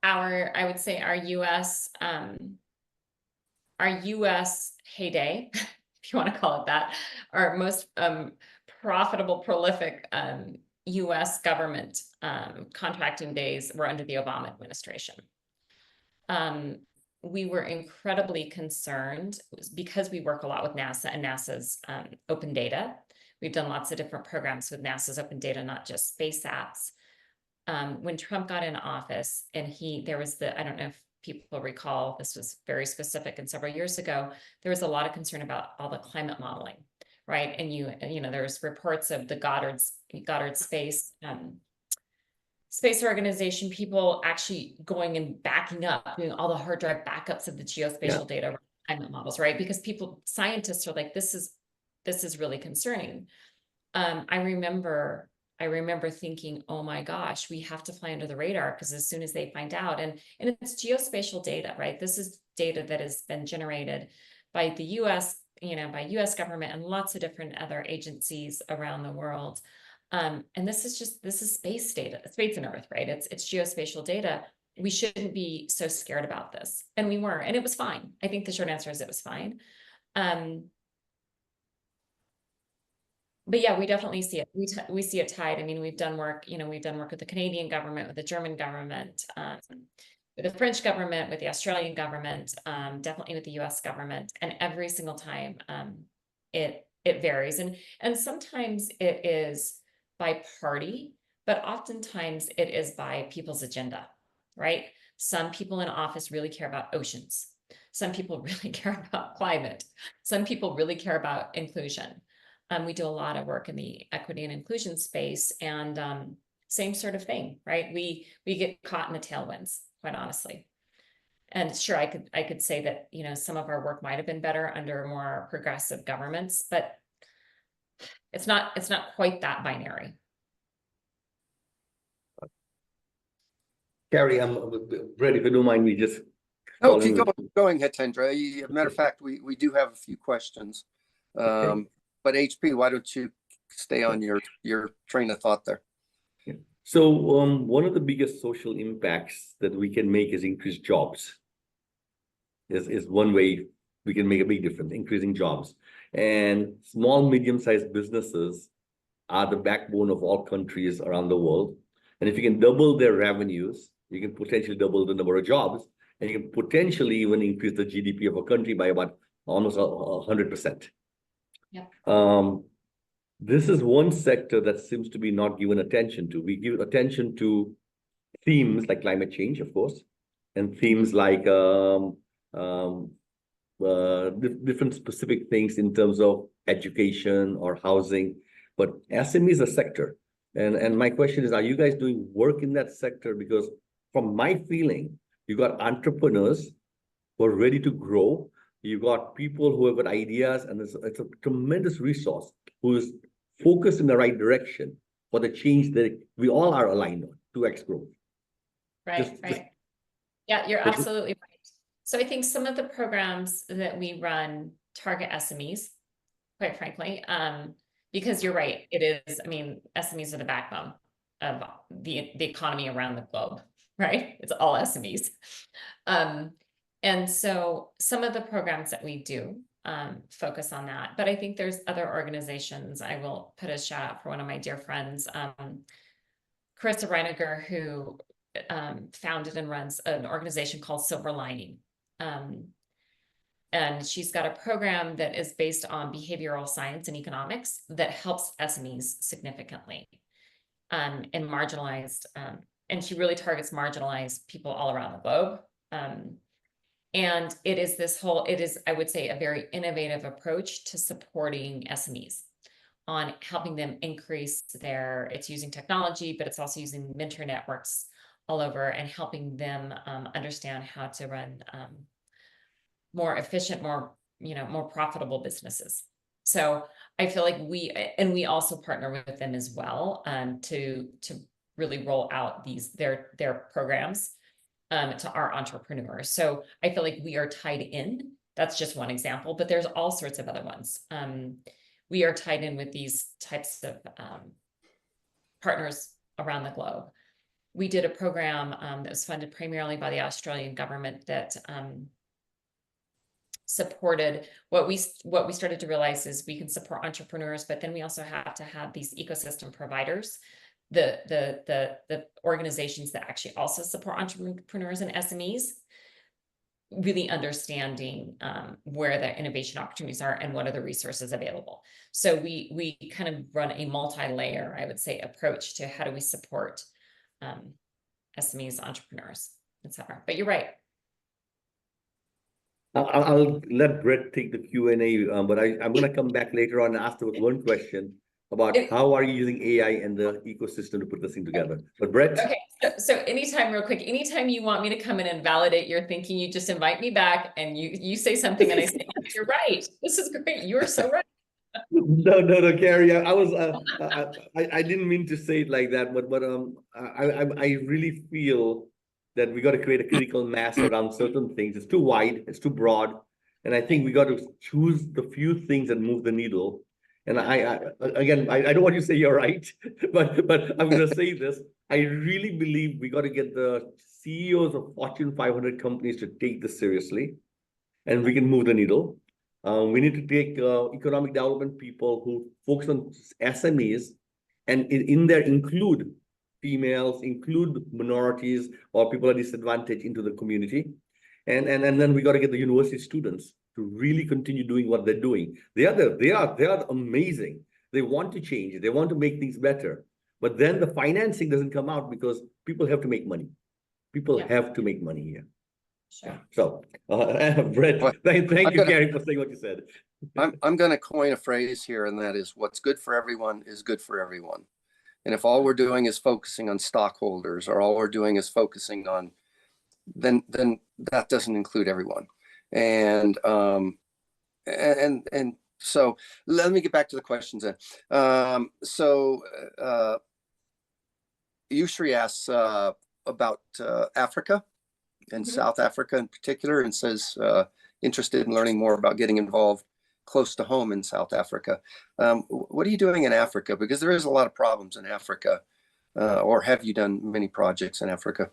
I would say our US heyday, if you want to call it that, our most profitable, prolific US government contracting days were under the Obama administration. We were incredibly concerned because we work a lot with NASA and NASA's open data. We've done lots of different programs with NASA's open data, not just space apps. When Trump got in office, and there was I don't know if people recall, this was very specific and several years ago, there was a lot of concern about all the climate modeling, right? And you know, there's reports of the Goddard Space Organization, people actually going and backing up, doing all the hard drive backups of the geospatial data climate models, right? Because scientists are like, this is really concerning. I remember thinking, oh my gosh, we have to fly under the radar, because as soon as they find out, and it's geospatial data, right? This is data that has been generated by the US, you know, by US government and lots of different other agencies around the world. And this is space data, space and Earth, right? It's geospatial data. We shouldn't be so scared about this. And we weren't, and it was fine. I think the short answer is it was fine. But yeah, we definitely see it. We see it tied. I mean, we've done work with the Canadian government, with the German government, with the French government, with the Australian government, definitely with the US government. And every single time it varies. And sometimes it is by party, but oftentimes it is by people's agenda, right? Some people in office really care about oceans. Some people really care about climate. Some people really care about inclusion. We do a lot of work in the equity and inclusion space, and same sort of thing, right? We get caught in the tailwinds, quite honestly. And sure, I could say that, you know, some of our work might have been better under more progressive governments, but it's not quite that binary. Carrie, I'm ready. If you don't mind me just. Oh, keep going, Hitendra. Matter of fact, we do have a few questions. Okay. But HP, why don't you stay on your train of thought there? Yeah. So one of the biggest social impacts that we can make is increase jobs. Is one way we can make a big difference, increasing jobs. And small, medium-sized businesses are the backbone of all countries around the world. And if you can double their revenues, you can potentially double the number of jobs, and you can potentially even increase the GDP of a country by about almost 100%. Yeah. This is one sector that seems to be not given attention to. We give attention to themes like climate change, of course, and themes like different specific things in terms of education or housing. But SME is a sector. And my question is, are you guys doing work in that sector? Because from my feeling, you got entrepreneurs who are ready to grow. You got people who have got ideas, and it's a tremendous resource who is focused in the right direction for the change that we all are aligned on, 2x growth. Right, right. Yeah, you're absolutely right. So I think some of the programs that we run target SMEs, quite frankly, because you're right, it is, I mean, SMEs are the backbone of the economy around the globe, right? It's all SMEs. And so some of the programs that we do focus on that, but I think there's other organizations. I will put a shout out for one of my dear friends, Carissa Reiniger, who founded and runs an organization called Silver Lining. And she's got a program that is based on behavioral science and economics that helps SMEs significantly and marginalized, and she really targets marginalized people all around the globe. And it is, I would say, a very innovative approach to supporting SMEs on helping them increase it's using technology, but it's also using mentor networks all over and helping them understand how to run more efficient, more profitable businesses. So I feel like we also partner with them as well to really roll out their programs to our entrepreneurs. So I feel like we are tied in. That's just one example, but there's all sorts of other ones. We are tied in with these types of partners around the globe. We did a program that was funded primarily by the Australian government that supported what we started to realize is we can support entrepreneurs, but then we also have to have these ecosystem providers, the organizations that actually also support entrepreneurs and SMEs, really understanding where the innovation opportunities are and what are the resources available. So we kind of run a multi-layer, I would say, approach to how do we support SMEs, entrepreneurs, etc. But you're right. I'll let Brett take the Q&A, but I'm going to come back later on and ask one question about how are you using AI and the ecosystem to put this thing together. But Brett? Okay, so anytime, real quick, anytime you want me to come in and validate your thinking, you just invite me back and you say something and I say, you're right, this is great, you're so right. No, Carrie, I didn't mean to say it like that, but I really feel that we got to create a critical mass around certain things. It's too wide, it's too broad, and I think we got to choose the few things that move the needle. And I don't want you to say you're right, but I'm going to say this. I really believe we got to get the CEOs of Fortune 500 companies to take this seriously, and we can move the needle. We need to take economic development people who focus on SMEs, and in there include females, include minorities, or people at disadvantage into the community. And then we got to get the university students to really continue doing what they're doing. They are amazing. They want to change. They want to make things better. But then the financing doesn't come out because people have to make money. People have to make money here. Sure. So, Brett, thank you, Carrie, for saying what you said. I'm going to coin a phrase here, and that is, what's good for everyone is good for everyone. And if all we're doing is focusing on stockholders, or all we're doing is focusing on, then that doesn't include everyone. And so let me get back to the questions then. Yusri asks about Africa and South Africa in particular, and says interested in learning more about getting involved close to home in South Africa. What are you doing in Africa? Because there is a lot of problems in Africa. Or have you done many projects in Africa?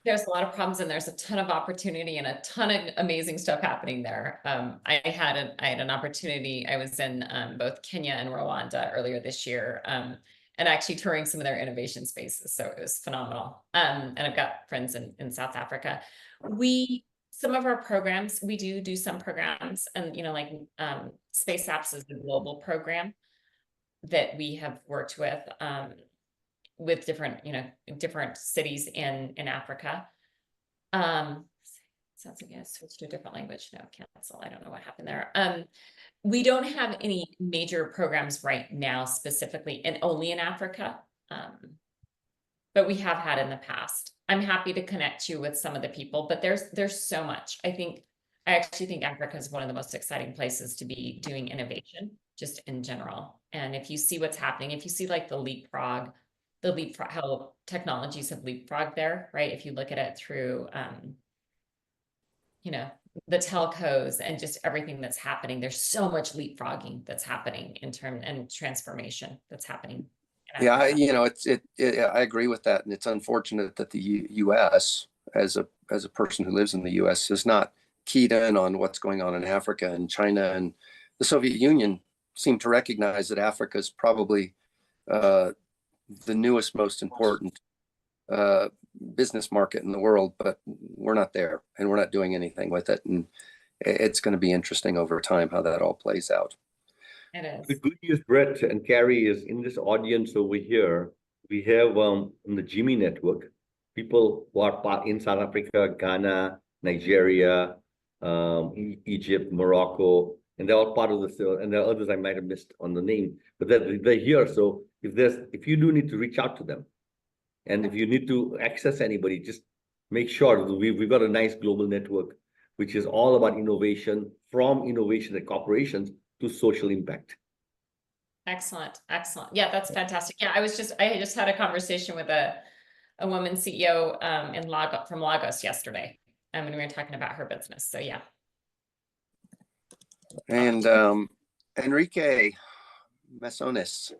There's a lot of problems, and there's a ton of opportunity and a ton of amazing stuff happening there. I had an opportunity. I was in both Kenya and Rwanda earlier this year, and actually touring some of their innovation spaces. So it was phenomenal. And I've got friends in South Africa. Some of our programs, we do some programs, and like Space Apps is a global program that we have worked with different, different cities in Africa. Sounds like I switched to a different language. No, cancel. I don't know what happened there. We don't have any major programs right now specifically and only in Africa, but we have had in the past. I'm happy to connect you with some of the people, but there's so much. I actually think Africa is one of the most exciting places to be doing innovation, just in general. And if you see what's happening, if you see like the leapfrog, how technologies have leapfrogged there, right? If you look at it through, the telcos and just everything that's happening, there's so much leapfrogging that's happening and transformation that's happening. Yeah, I agree with that, and it's unfortunate that the U.S. as a person who lives in the U.S. is not keyed in on what's going on in Africa and China, and the Soviet Union seem to recognize that Africa is probably the newest, most important business market in the world, but we're not there, and we're not doing anything with it. And it's going to be interesting over time how that all plays out. It is. The good news, Brett and Carrie, is in this audience over here, we have on the GIMI network, people who are in South Africa, Ghana, Nigeria, Egypt, Morocco, and they're all part of this. And there are others I might have missed on the name, but they're here. So if you do need to reach out to them, and if you need to access anybody, just make sure that we've got a nice global network, which is all about innovation, from innovation at corporations to social impact. Excellent. Yeah, that's fantastic. Yeah, I just had a conversation with a woman CEO from Lagos yesterday. And we were talking about her business. So yeah. And Enrique Mesones,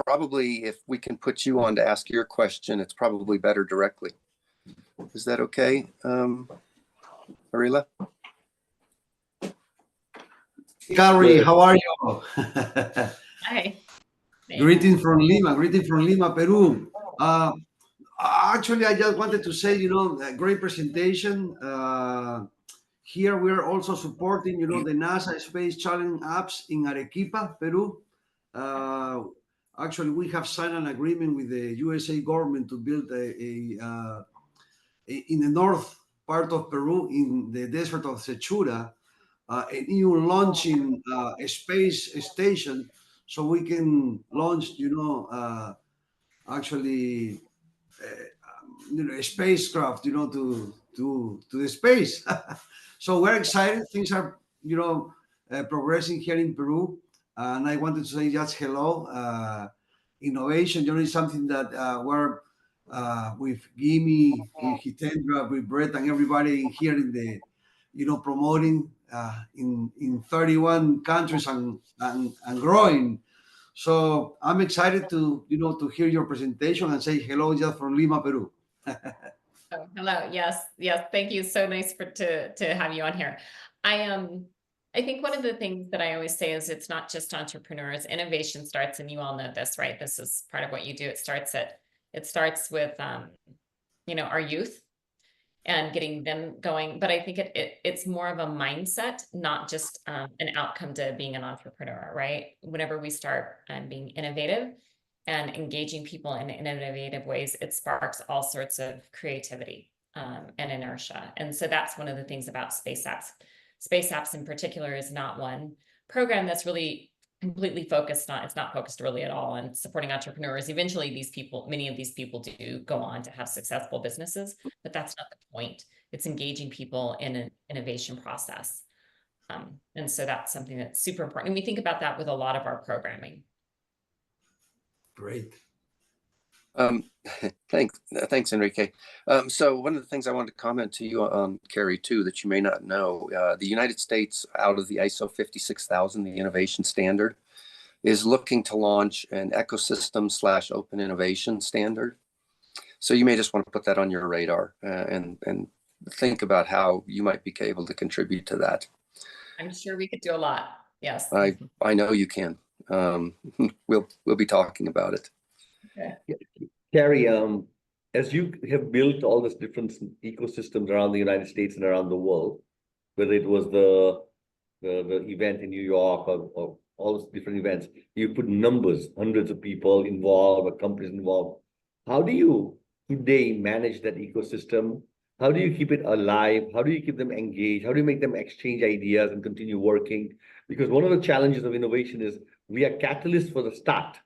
probably if we can put you on to ask your question, it's probably better directly. Is that okay, Arila? Carrie, how are you? Hi. Greetings from Lima, Peru. Actually, I just wanted to say, a great presentation. Here we're also supporting, the NASA Space Challenge apps in Arequipa, Peru. Actually, we have signed an agreement with the USA government to build in the north part of Peru, in the desert of Sechura, a new launching space station, so we can launch, actually, a spacecraft, to the space. So we're excited. Things are, progressing here in Peru. And I wanted to say just hello. Innovation, is something that we're with GIMI, with Hitendra, with Brett, and everybody here in the, promoting in 31 countries and growing. So I'm excited to to hear your presentation and say hello just from Lima, Peru. Oh, hello. Yes. Thank you. So nice to have you on here. I think one of the things that I always say is it's not just entrepreneurs. Innovation starts, and you all know this, right? This is part of what you do. It starts with our youth and getting them going. But I think it's more of a mindset, not just an outcome to being an entrepreneur, right? Whenever we start being innovative and engaging people in innovative ways, it sparks all sorts of creativity and inertia. And so that's one of the things about Space Apps. Space Apps in particular is not one program that's really completely focused on, it's not focused really at all on supporting entrepreneurs. Eventually many of these people do go on to have successful businesses, but that's not the point. It's engaging people in an innovation process. And so that's something that's super important. And we think about that with a lot of our programming. Great. Thanks, Enrique. So one of the things I wanted to comment to you, Carrie, too, that you may not know, the United States, out of the ISO 56000, the innovation standard, is looking to launch an ecosystem/open innovation standard. So you may just want to put that on your radar and think about how you might be able to contribute to that. I'm sure we could do a lot. Yes. I know you can. We'll be talking about it. Okay. Carrie, as you have built all these different ecosystems around the United States and around the world, whether it was the event in New York or all those different events, you put numbers, hundreds of people involved, or companies involved. How do you today manage that ecosystem? How do you keep it alive? How do you keep them engaged? How do you make them exchange ideas and continue working? Because one of the challenges of innovation is we are catalysts for the start.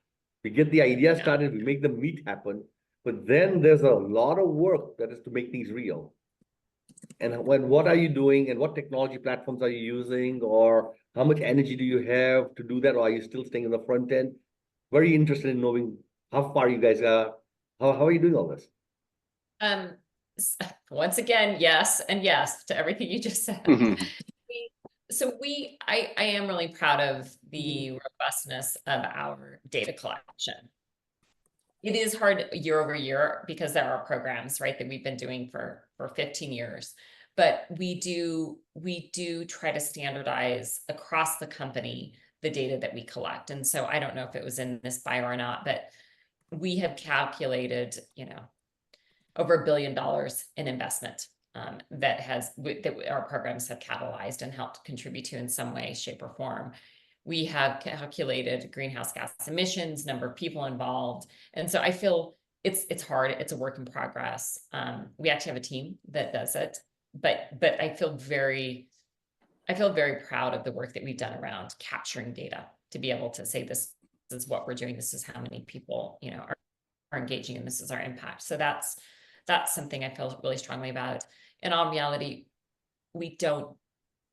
We get the idea started, we make the meat happen, but then there's a lot of work that is to make things real. And what are you doing, and what technology platforms are you using, or how much energy do you have to do that, or are you still staying on the front end? Very interested in knowing how far you guys are. How are you doing all this? Once again, yes and yes to everything you just said. I am really proud of the robustness of our data collection. It is hard year over year because there are programs, right, that we've been doing for 15 years. But we do try to standardize across the company the data that we collect. And so I don't know if it was in this bio or not, but we have calculated, over $1 billion in investment that our programs have catalyzed and helped contribute to in some way, shape, or form. We have calculated greenhouse gas emissions, number of people involved. And so I feel it's hard. It's a work in progress. We actually have a team that does it, but I feel very proud of the work that we've done around capturing data to be able to say, this is what we're doing. This is how many people, are engaging, and this is our impact. So that's something I feel really strongly about. In all reality, we don't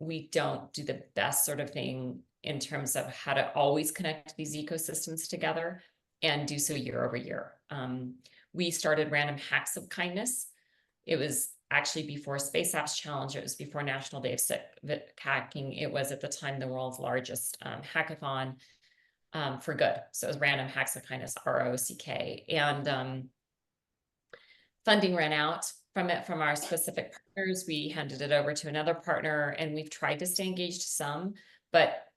do the best sort of thing in terms of how to always connect these ecosystems together and do so year over year. We started Random Hacks of Kindness. It was actually before Space Apps Challenge. It was before National Day of Civic Hacking. It was at the time the world's largest hackathon for good. So it was Random Hacks of Kindness, ROCK. And funding ran out from our specific partners. We handed it over to another partner, and we've tried to stay engaged some, but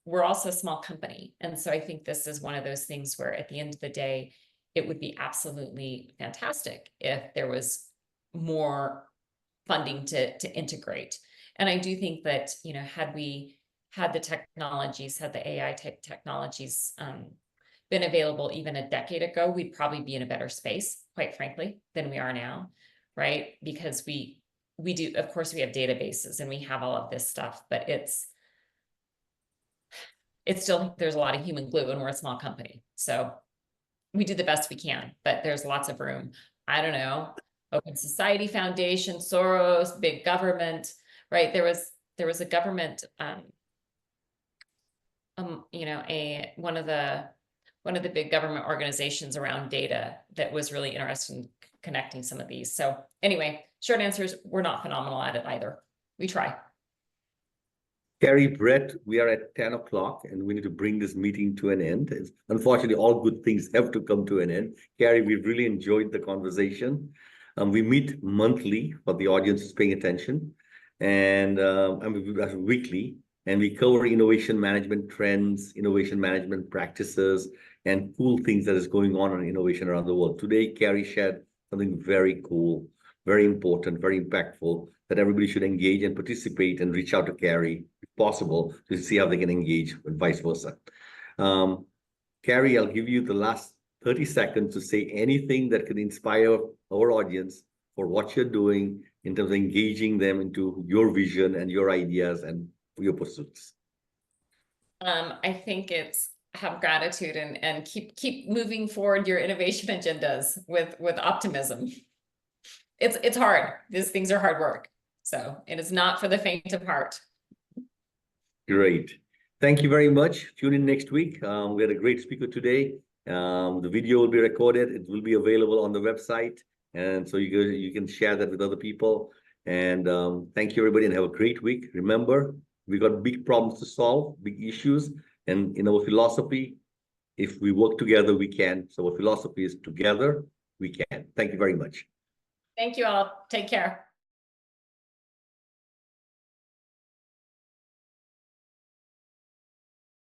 we're also a small company. And so I think this is one of those things where at the end of the day, it would be absolutely fantastic if there was more funding to integrate. And I do think that, had we had the technologies, had the AI type technologies been available even a decade ago, we'd probably be in a better space, quite frankly, than we are now, right? Because we do, of course, we have databases and we have all of this stuff, but it's still, there's a lot of human glue, and we're a small company. So we do the best we can, but there's lots of room. I don't know, Open Society Foundation, Soros, big government, right? There was a government, one of the big government organizations around data that was really interested in connecting some of these. So anyway, short answer is we're not phenomenal at it either. We try. Carrie, Brett, we are at 10 o'clock and we need to bring this meeting to an end. Unfortunately, all good things have to come to an end. Carrie, we've really enjoyed the conversation. We meet monthly for the audience who's paying attention, and weekly, and we cover innovation management trends, innovation management practices, and cool things that is going on in innovation around the world. Today, Carrie shared something very cool, very important, very impactful, that everybody should engage and participate and reach out to Carrie if possible to see how they can engage and vice versa. Carrie, I'll give you the last 30 seconds to say anything that can inspire our audience for what you're doing in terms of engaging them into your vision and your ideas and your pursuits. I think it's have gratitude and keep moving forward your innovation agendas with optimism. It's hard. These things are hard work. So it is not for the faint of heart. Great. Thank you very much. Tune in next week. We had a great speaker today. The video will be recorded. It will be available on the website. And so you can share that with other people. And thank you, everybody, and have a great week. Remember, we got big problems to solve, big issues. And in our philosophy, if we work together, we can. So our philosophy is together, we can. Thank you very much. Thank you all. Take care.